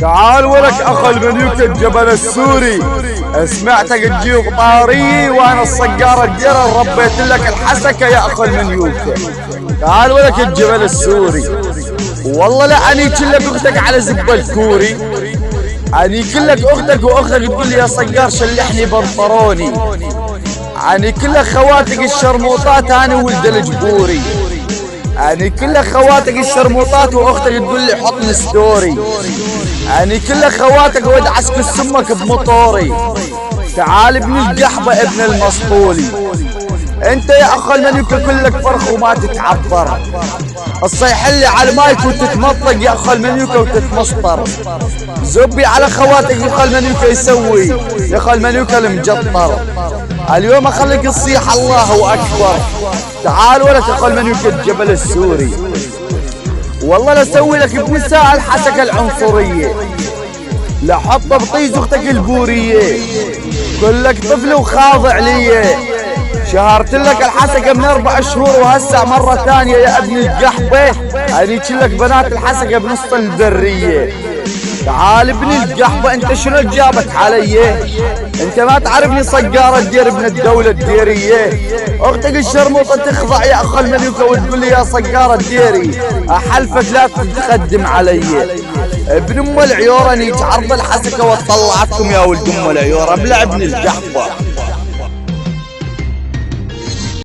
تعال ولك اخو المنيوكة الجبل السوري، سمعتك تجيب طاري وانا الصقارة الجرى ربيت لك الحسكة يا اخو المنيوكة. تعال ولك الجبل السوري، والله لا اني كلك اختك على زب الكوري، اني كلك اختك واختك تقول لي يا صقار شلحني بنطروني، اني كلك خواتك الشرموطات انا ولد الجبوري، اني كلك خواتك الشرموطات واختك تقول لي حطني ستوري، اني كلك خواتك وادعسك سمك بمطوري. تعال ابن القحبة ابن المسطولي، انت يا اخو المنيوكة كلك فرخ وما تتعبر، الصيح اللي على المايك وتتمطق يا اخو المنيوكة وتتمسطر، زبي على خواتك يا اخو المنيوكة يسوي يا اخو المنيوكة المجطر، اليوم اخليك تصيح الله اكبر. تعال ولك اخو المنيوكة الجبل السوري، والله لا اسوي لك بنساء الحسكة العنصرية، لا حط بطيز اختك البورية، كلك طفل وخاضع لي، شهرت لك الحسكة من 4 شهور وهسه مرة ثانية يا ابن القحبة، اني لك بنات الحسكة بنص البرية. تعال ابن القحبة انت شنو جابك علي؟ انت ما تعرفني صقارة الدير ابن الدولة الديرية، اختك الشرموطة تخضع يا اخو المنيوكة وتقول لي يا صقارة الديري، احلفك لا تتقدم علي. ابن ام العيور اني تعرض الحسكة وطلعتكم يا ولد ام العيور ابلع ابن القحبة.